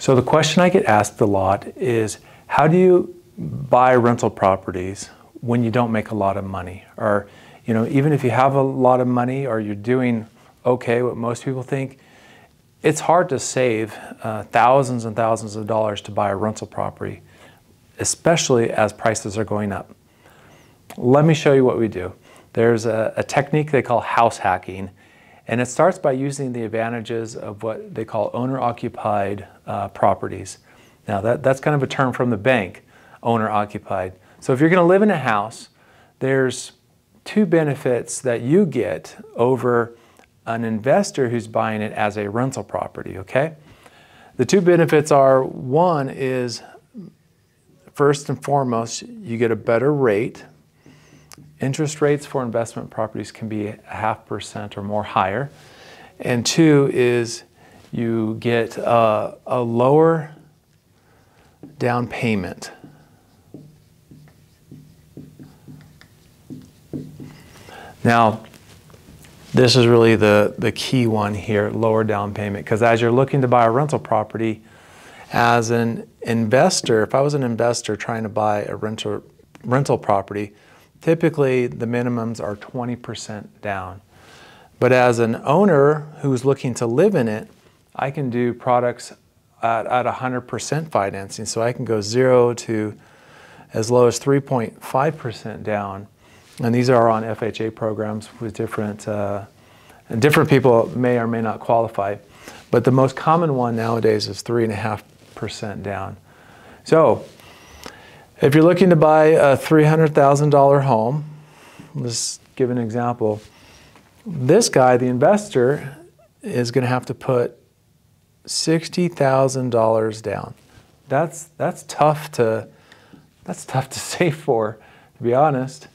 So the question I get asked a lot is, how do you buy rental properties when you don't make a lot of money? Or, even if you have a lot of money or you're doing okay, what most people think, it's hard to save thousands and thousands of dollars to buy a rental property, especially as prices are going up. Let me show you what we do. There's a technique they call house hacking, and it starts by using the advantages of what they call owner-occupied properties. Now that's kind of a term from the bank, owner-occupied. So if you're going to live in a house, there's two benefits that you get over an investor who's buying it as a rental property, okay? The two benefits are, one is, first and foremost, you get a better rate. Interest rates for investment properties can be 0.5% or more higher. And two is you get a lower down payment. Now, this is really the key one here, lower down payment, because as you're looking to buy a rental property, as an investor, if I was an investor trying to buy a rental property, typically the minimums are 20% down. But as an owner who's looking to live in it, I can do products at 100% financing. So I can go 0 to as low as 3.5% down. And these are on FHA programs with different people may or may not qualify. But the most common one nowadays is 3.5% down. So if you're looking to buy a $300,000 home, let's give an example. This guy, the investor, is going to have to put $60,000 down. That's tough to save for, to be honest.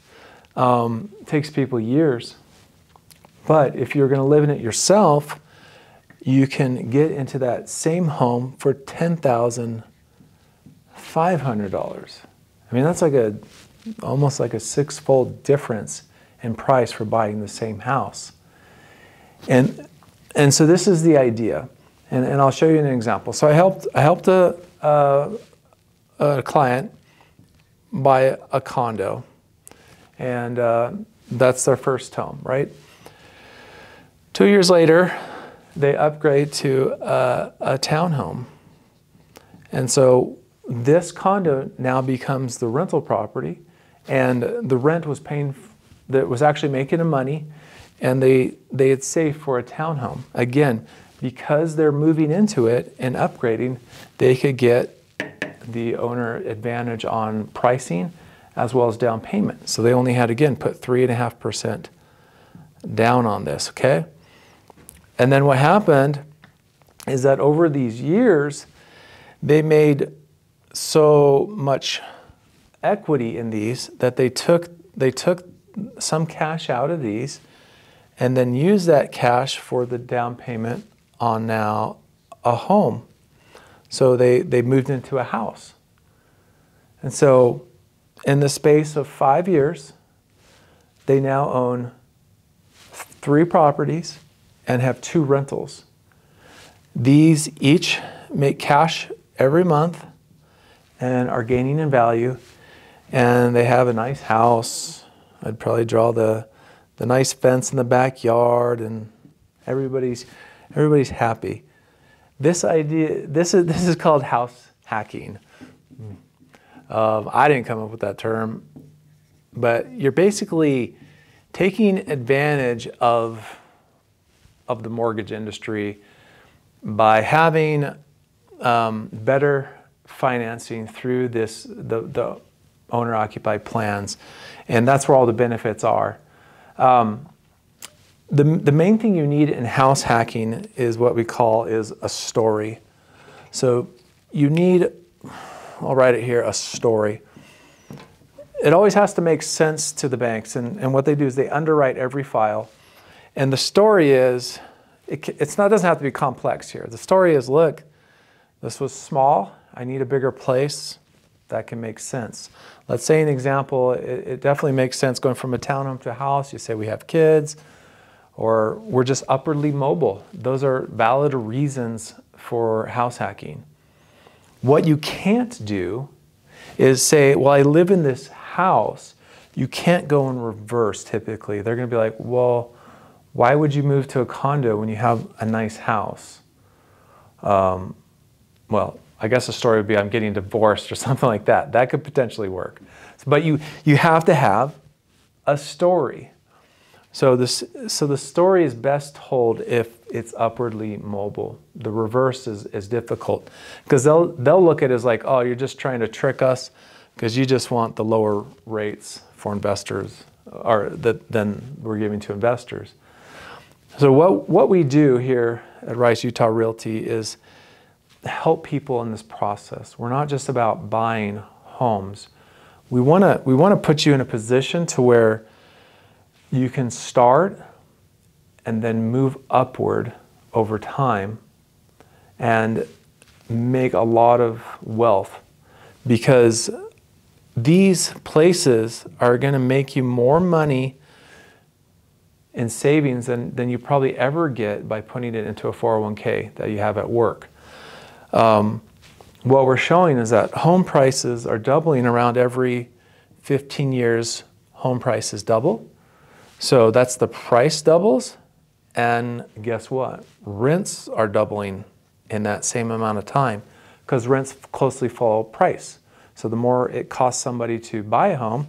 It takes people years. But if you're going to live in it yourself, you can get into that same home for $10,500. I mean, that's almost like a six-fold difference in price for buying the same house. And so this is the idea. And I'll show you an example. So I helped a client buy a condo. And that's their first home, right? 2 years later, they upgrade to a townhome. And so this condo now becomes the rental property, and the rent was actually making them money, and they had saved for a townhome. Again, because they're moving into it and upgrading, they could get the owner advantage on pricing as well as down payment. So they only had, again, put 3.5% down on this, okay? And then what happened is that over these years, they made so much equity in these that they took some cash out of these and then used that cash for the down payment on now a home. So they moved into a house. And so in the space of 5 years, they now own 3 properties and have 2 rentals. These each make cash every month and are gaining in value, and they have a nice house. I'd probably draw the nice fence in the backyard, and everybody's happy. This is called house hacking. I didn't come up with that term, but you're basically taking advantage of the mortgage industry by having better financing through the owner-occupied plans, and that's where all the benefits are. The main thing you need in house hacking is what we call a story. So you need, I'll write it here, a story. It always has to make sense to the banks, and what they do is they underwrite every file. And the story is, it doesn't have to be complex here. The story is, look, this was small, I need a bigger place. That can make sense. Let's say an example, it definitely makes sense going from a townhome to a house. You say we have kids, or we're just upwardly mobile. Those are valid reasons for house hacking. What you can't do is say, well, I live in this house. You can't go in reverse typically. They're going to be like, well, why would you move to a condo when you have a nice house? Well, I guess the story would be I'm getting divorced or something like that. That could potentially work. But you have to have a story. So the story is best told if it's upwardly mobile. The reverse is difficult because they'll look at it as like, oh, you're just trying to trick us because you just want the lower rates for investors than we're giving to investors. So what we do here at Rice Utah Realty is help people in this process. We're not just about buying homes. We want to put you in a position to where you can start and then move upward over time and make a lot of wealth, because these places are going to make you more money in savings than you probably ever get by putting it into a 401k that you have at work. What we're showing is that home prices are doubling around every 15 years. Home prices double. So that's the price doubles. And guess what? Rents are doubling in that same amount of time because rents closely follow price. So the more it costs somebody to buy a home,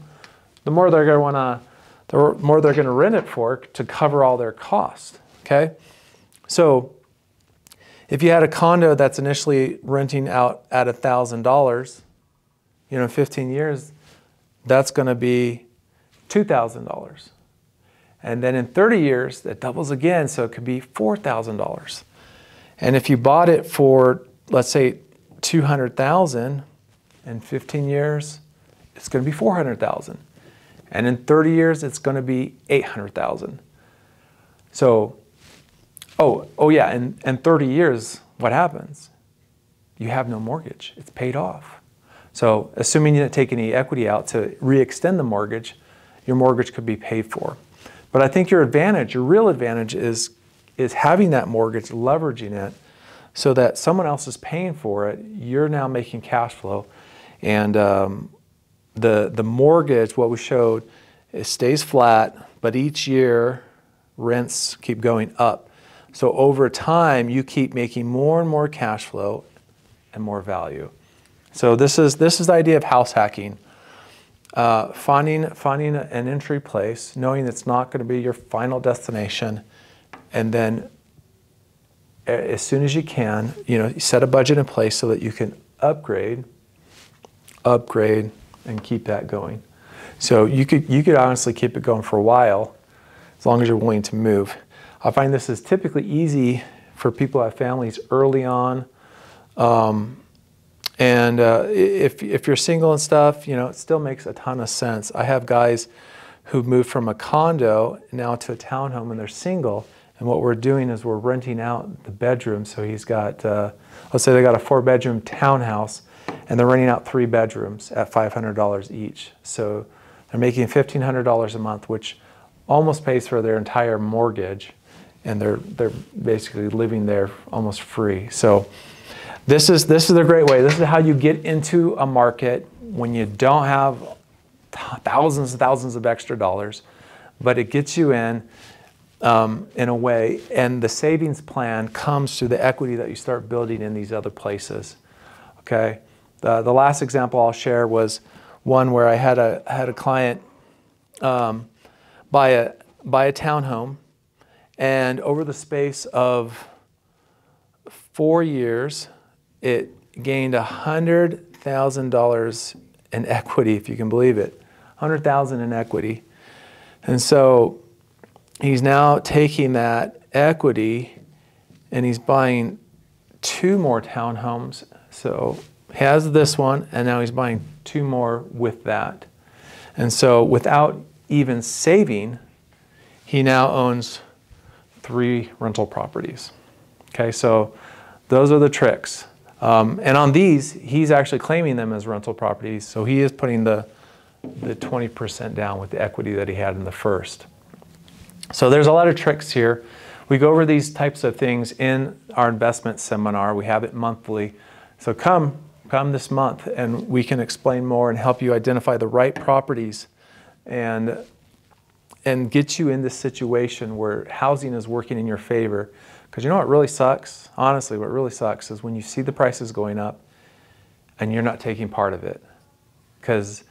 the more they're going to rent it for to cover all their costs. Okay? So if you had a condo that's initially renting out at $1,000, in 15 years, that's going to be $2,000. And then in 30 years, that doubles again, so it could be $4,000. And if you bought it for, let's say, $200,000, in 15 years, it's going to be $400,000. And in 30 years, it's going to be $800,000. So, oh yeah, in 30 years, what happens? You have no mortgage. It's paid off. So assuming you didn't take any equity out to re-extend the mortgage, your mortgage could be paid for. But I think your real advantage is having that mortgage, leveraging it, so that someone else is paying for it. You're now making cash flow. And the mortgage, what we showed, it stays flat, but each year rents keep going up. So over time, you keep making more and more cash flow and more value. So this is the idea of house hacking. Finding an entry place, knowing it's not going to be your final destination, and then as soon as you can, set a budget in place so that you can upgrade, and keep that going. So you could honestly keep it going for a while, as long as you're willing to move. I find this is typically easy for people who have families early on. And if you're single and stuff, it still makes a ton of sense. I have guys who've moved from a condo now to a townhome, and they're single. And what we're doing is we're renting out the bedroom. So he's got, let's say they got a 4-bedroom townhouse, and they're renting out 3 bedrooms at $500 each. So they're making $1,500 a month, which almost pays for their entire mortgage, and they're basically living there almost free. So this is a great way. This is how you get into a market when you don't have thousands and thousands of extra dollars, but it gets you in a way, and the savings plan comes through the equity that you start building in these other places. Okay, the last example I'll share was one where I had a client buy a townhome, and over the space of 4 years, it gained $100,000 in equity, if you can believe it, $100,000 in equity. And so he's now taking that equity and he's buying 2 more townhomes. So he has this one, and now he's buying 2 more with that. And so without even saving, he now owns 3 rental properties. Okay, so those are the tricks. And on these, he's actually claiming them as rental properties. So he is putting the 20% down with the equity that he had in the first. So there's a lot of tricks here. We go over these types of things in our investment seminar. We have it monthly. So come come this month and we can explain more and help you identify the right properties and get you in this situation where housing is working in your favor. Because you know what really sucks? Honestly, what really sucks is when you see the prices going up and you're not taking part of it. Because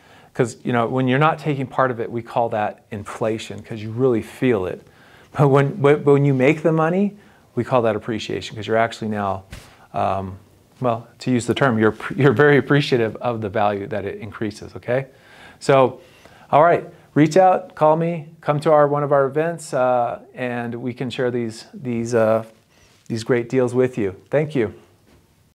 you know, when you're not taking part of it, we call that inflation because you really feel it. But when you make the money, we call that appreciation because you're actually now, well, to use the term, you're very appreciative of the value that it increases, okay? So, all right, reach out, call me, come to one of our events, and we can share these great deals with you. Thank you.